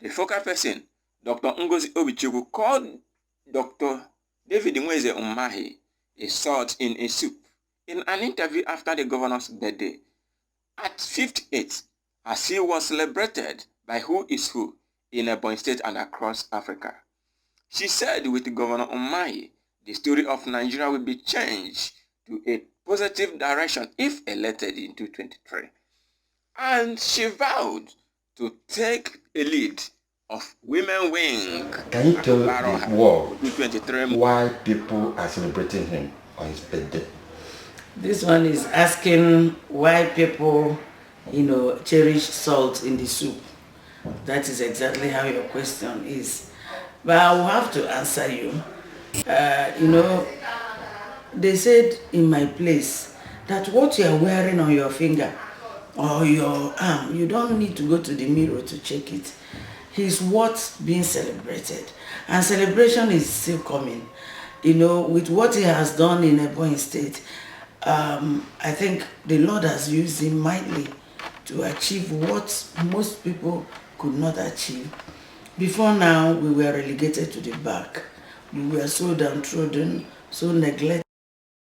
The focal person, Dr. Ngozi Obichukwu, called Dr. David Nweze Umahi a salt in a soup in an interview after the governor's birthday. At 58, as he was celebrated by who is who in Ebonyi State and across Africa. She said with Governor Umahi, the story of Nigeria will be changed to a positive direction if elected in 2023. And she vowed to take a lead of Women Wing. Can you tell the world why people are celebrating him on his birthday? This one is asking why people, cherish salt in the soup. That is exactly how your question is. But I will have to answer you. They said in my place that what you are wearing on your finger or your arm, you don't need to go to the mirror to check it. He's what's being celebrated. And celebration is still coming. With what he has done in Ebonyi State, I think the Lord has used him mightily to achieve what most people could not achieve. Before now, we were relegated to the back. We were so downtrodden, so neglected.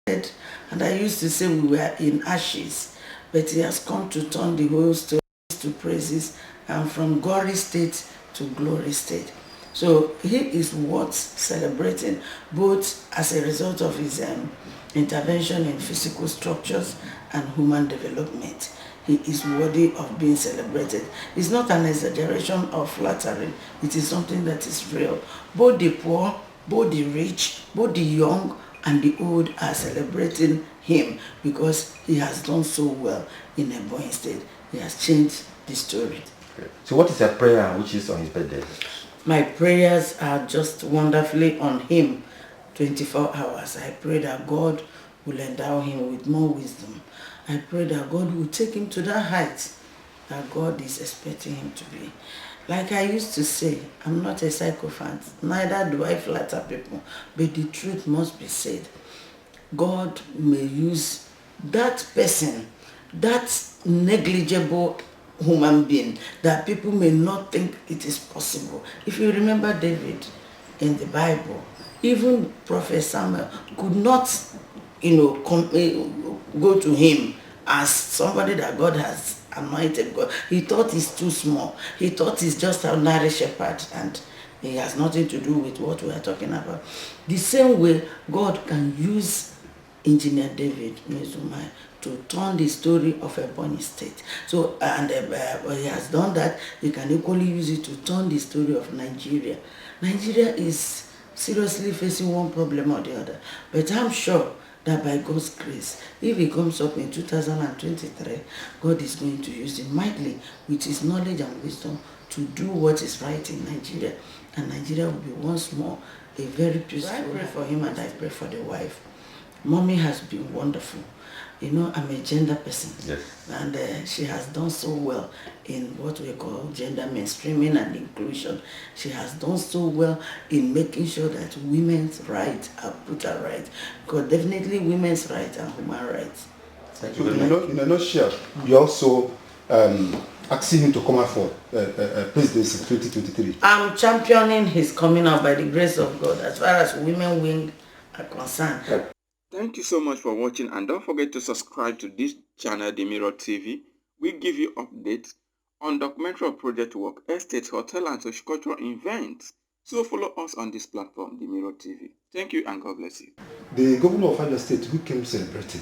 And I used to say we were in ashes. But he has come to turn the whole story to praises and from glory state to glory state. So he is worth celebrating, both as a result of his intervention in physical structures and human development. He is worthy of being celebrated. It's not an exaggeration or flattering. It is something that is real. Both the poor, both the rich, both the young and the old are celebrating him because he has done so well in Ebonyi State. He has changed the story. Okay. So what is your prayer which is on his birthday? My prayers are just wonderfully on him 24 hours. I pray that God will endow him with more wisdom. I pray that God will take him to that height that God is expecting him to be. Like I used to say, I'm not a sycophant, neither do I flatter people, but the truth must be said. God may use that person, that negligible human being, that people may not think it is possible. If you remember David in the Bible, even Prophet Samuel could not, go to him as somebody that God has anointed. God. He thought he's too small. He thought he's just an ordinary shepherd, and it has nothing to do with what we are talking about. The same way God can use Engineer David Mezumai to turn the story of Ebonyi State. So, and he has done that. He can equally use it to turn the story of Nigeria. Nigeria is seriously facing one problem or the other, but I'm sure that by God's grace, if he comes up in 2023, God is going to use him mightily with his knowledge and wisdom to do what is right in Nigeria. And Nigeria will be once more a very peaceful. I pray for him and I pray for the wife. Mommy has been wonderful. I'm a gender person. Yes. And she has done so well in what we call gender mainstreaming and inclusion. She has done so well in making sure that women's rights are put right. Because definitely women's rights and human rights. So in a nutshell, you also asking him to come out for presidency 2023. I'm championing his coming out by the grace of God as far as Women Wing are concerned. Thank you so much for watching, and don't forget to subscribe to this channel, The Mirror TV. We give you updates on documentary project work, estates, hotel and social events. So follow us on this platform, The Mirror TV. Thank you and God bless you. The governor of Abia State who came celebrating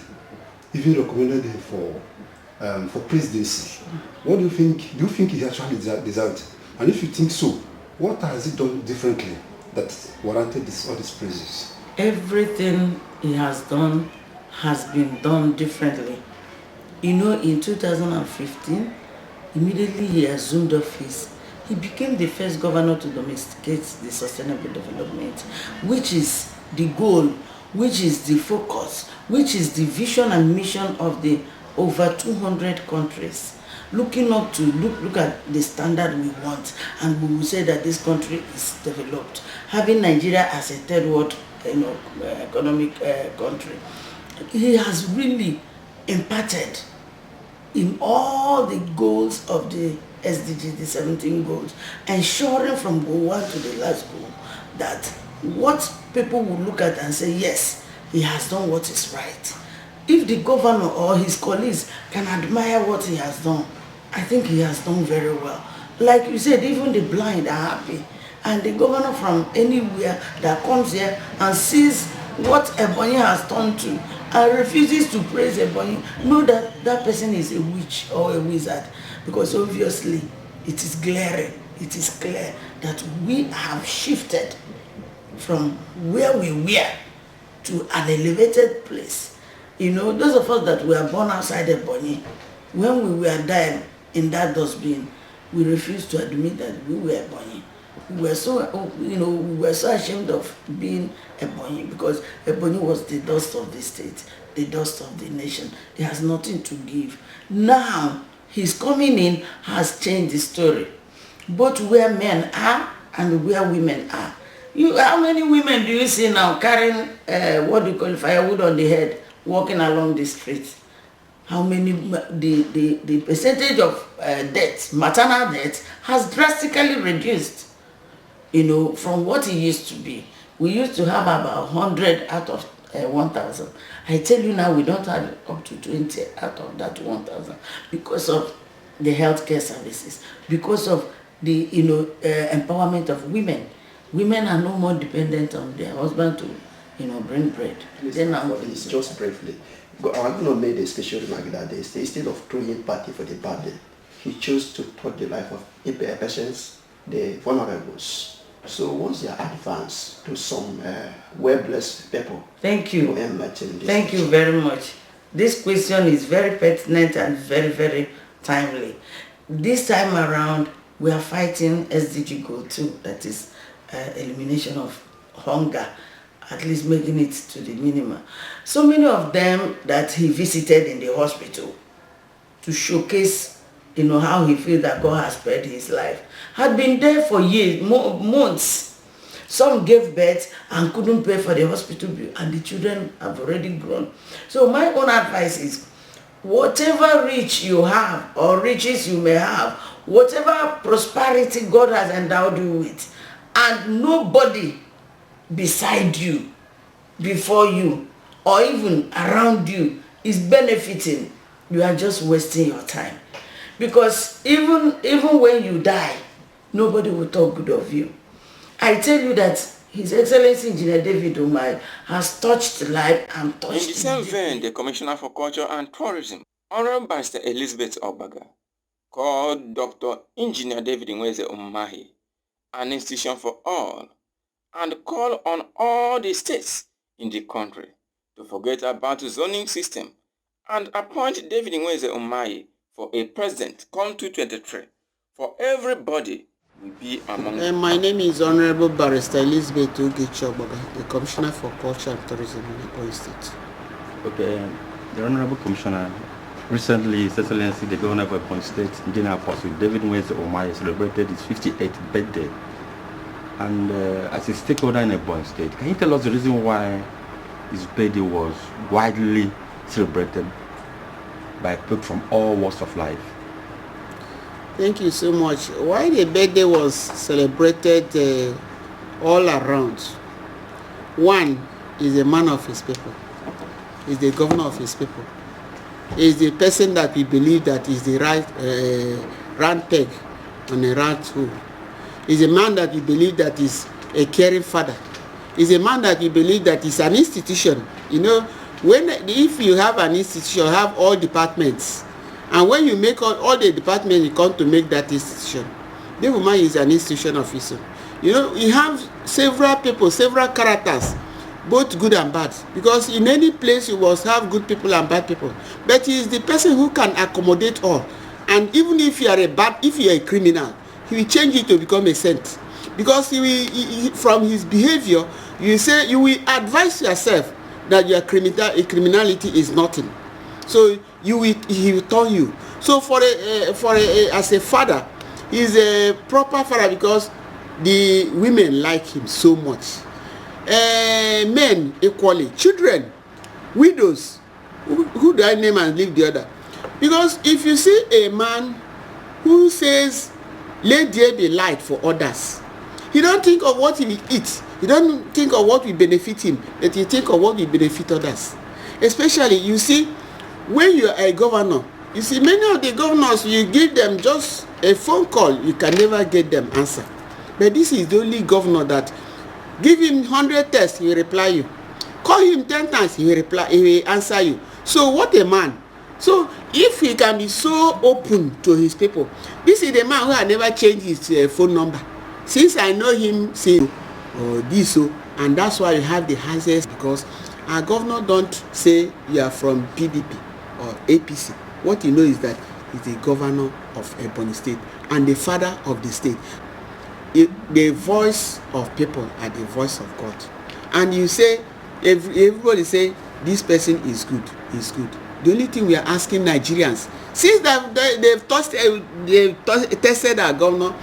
even recommended him for presidency. What do you think? Do you think he actually deserved it? And if you think so, what has he done differently that warranted all these praises? Everything he has done has been done differently. In 2015, immediately he assumed office, he became the first governor to domesticate the sustainable development, which is the goal, which is the focus, which is the vision and mission of the over 200 countries. Looking up to look at the standard we want, and we will say that this country is developed. Having Nigeria as a third world economic country, he has really imparted in all the goals of the SDG, the 17 goals, ensuring from goal 1 to the last goal that what people will look at and say, yes, he has done what is right. If the governor or his colleagues can admire what he has done, I think he has done very well. Like you said, even the blind are happy. And the governor from anywhere that comes here and sees what Ebonyi has done to and refuses to praise Ebonyi, know that that person is a witch or a wizard. Because obviously, it is glaring, it is clear that we have shifted from where we were to an elevated place. You know, those of us that were born outside Ebonyi, when we were dying in that dustbin, we refused to admit that we were Ebonyi. We were so, we were so ashamed of being Ebonyi because Ebonyi was the dust of the state, the dust of the nation. It has nothing to give. Now, his coming in has changed the story, both where men are and where women are. How many women do you see now carrying firewood on the head, walking along the streets? How many, the percentage of deaths, maternal deaths, has drastically reduced, from what it used to be. We used to have about 100 out of 1,000. I tell you now, we don't have up to 20 out of that 1,000 because of the healthcare services, because of the empowerment of women. Women are no more dependent on their husband to bring bread. Please, just briefly. Governor made a special remark that day. Instead of throwing party for the bad day, he chose to touch the life of patients, the vulnerables. So what's your advice to some well-blessed people? Thank you. Thank you very much. This question is very pertinent and very, very timely. This time around, we are fighting SDG Goal 2, that is elimination of hunger, at least making it to the minimum. So many of them that he visited in the hospital to showcase how he feels that God has spared his life, had been there for years, months. Some gave birth and couldn't pay for the hospital bill, and the children have already grown. So my own advice is, whatever rich you have or riches you may have, whatever prosperity God has endowed you with, and nobody beside you, before you, or even around you is benefiting, you are just wasting your time. Because even when you die, nobody will talk good of you. I tell you that His Excellency Engineer David Umahi has touched life and touched... In the same vein, the Commissioner for Culture and Tourism, Honorable Barrister Elizabeth Obaga, called Dr. Engineer David Umahi an institution for all, and call on all the states in the country to forget about the zoning system and appoint David Umahi for a president come 2023, for everybody will be among them. My name is Honorable Barrister Elizabeth Ogechi-Ogboga, the Commissioner for Culture and Tourism in Ebonyi State. Okay, the Honorable Commissioner, recently His Excellency the Governor of Ebonyi State, Engineer Apostle David Umahi, celebrated his 58th birthday. And as a stakeholder in Ebonyi State, can you tell us the reason why his birthday was widely celebrated by people from all walks of life? Thank you so much. Why the birthday was celebrated all around? One is a man of his people. Is the governor of his people. Is the person that we believe that is the right round peg on a round hole. Is a man that we believe that is a caring father. Is a man that we believe that is an institution. If you have an institution, you have all departments, and when you make all the departments, you come to make that institution. The woman is an institution of his own. You have several people, several characters, both good and bad, because in any place you must have good people and bad people. But he is the person who can accommodate all. And even if you are a criminal, he will change it to become a saint, because from his behavior, you will advise yourself that your criminality is nothing. So he will turn you. So as a father, he's a proper father because the women like him so much. Men equally, children, widows, who do I name and leave the other? Because if you see a man who says, let there be light for others. He don't think of what he will eat. He don't think of what will benefit him, but he think of what will benefit others. Especially, you see, when you are a governor, you see many of the governors, you give them just a phone call, you can never get them answer. But this is the only governor that give him 100 texts, he will reply you. Call him 10 times, he will reply, he will answer you. So what a man. So if he can be so open to his people, this is the man who had never changed his phone number. Since I know him, say, oh, this so, and that's why you have the highest, because our governor don't say you are from PDP or APC. What you know is that he's the governor of Ebonyi State and the father of the state. The voice of people are the voice of God. And you say, everybody say, this person is good, is good. The only thing we are asking Nigerians, since they've tested our governor,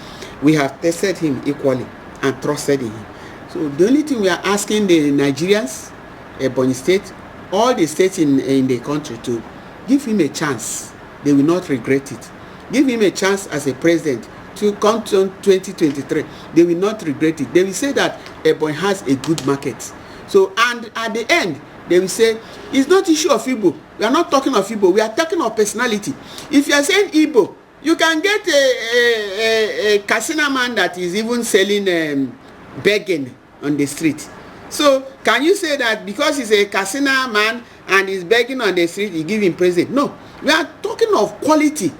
we have tested him equally and trusted in him. So the only thing we are asking the Nigerians, Ebonyi State, all the states in the country, to give him a chance. They will not regret it. Give him a chance as a president to come to 2023. They will not regret it. They will say that Ebonyi has a good market. So, and at the end, they will say, it's not issue of Igbo. We are not talking of Igbo. We are talking of personality. If you are saying Igbo, you can get a casino man that is even selling begging on the street. So can you say that because he's a casino man and he's begging on the street, you give him present? No. We are talking of quality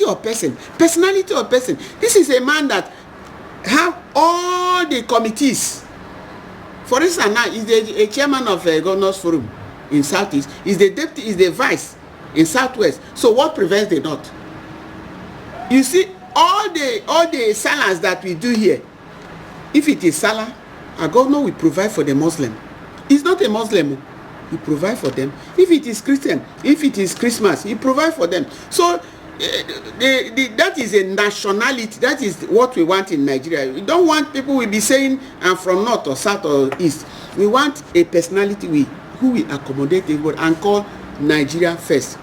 of person, personality of person. This is a man that have all the committees. For instance, now he's a chairman of a governors forum in Southeast. He's the deputy, is the vice in Southwest. So what prevents the North? You see, all the salahs that we do here, if it is salah, our governor will provide for the Muslim. He's not a Muslim, he provide for them. If it is Christian, if it is Christmas, he provide for them. So that is a nationality. That is what we want in Nigeria. We don't want people will be saying I'm from north or south or east. We want a personality who will accommodate everybody and call Nigeria first.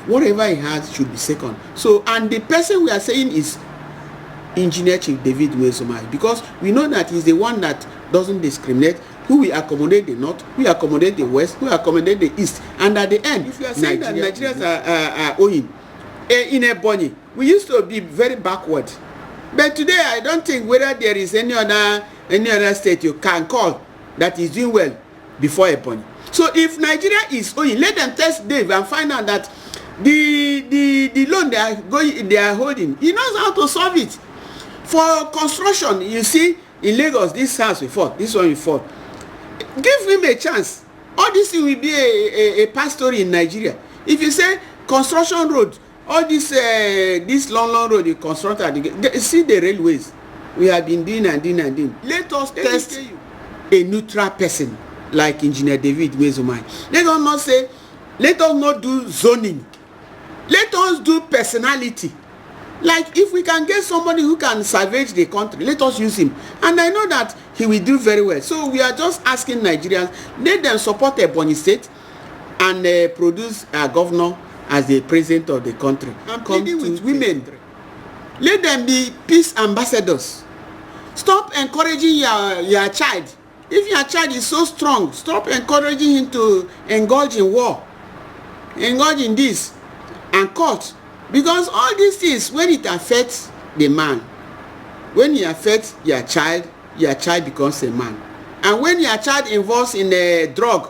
Whatever he has should be second. So, and the person we are saying is Engineer Chief David Uwezomai, because we know that he's the one that doesn't discriminate, who will accommodate the north, who will accommodate the west, who will accommodate the east. And at the end, if you are saying Nigeria, that Nigerians are owing, in Ebonyi, we used to be very backward. But today, I don't think whether there is any other state you can call that is doing well before Ebonyi. So if Nigeria is owing, let them test Dave and find out that the loan they are holding, he knows how to solve it. For construction, you see, in Lagos, this house will fall, this one will fall. Give him a chance. All this thing will be a past story in Nigeria. If you say construction road, all this long road you constructed, see the railways. We have been doing and doing. Let us test a neutral person like Engineer David Uwezomai. Let us not say, let us not do zoning. Let us do personality. Like if we can get somebody who can salvage the country, let us use him. And I know that he will do very well. So we are just asking Nigerians, let them support Ebonyi State and produce a governor as the president of the country. I'm pleading with women. Let them be peace ambassadors. Stop encouraging your child. If your child is so strong, stop encouraging him to engage in war, engage in this and court. Because all these things, when it affects the man, when it affects your child becomes a man. And when your child involves in a drug,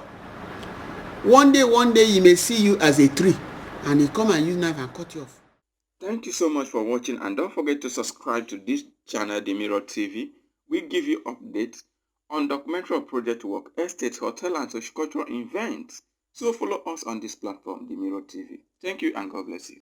one day he may see you as a tree and he come and use knife and cut you off. Thank you so much for watching, and don't forget to subscribe to this channel, The Mirror TV. We give you updates on documentary project work, estates, hotel and social cultural events. So follow us on this platform, The Mirror TV. Thank you and God bless you.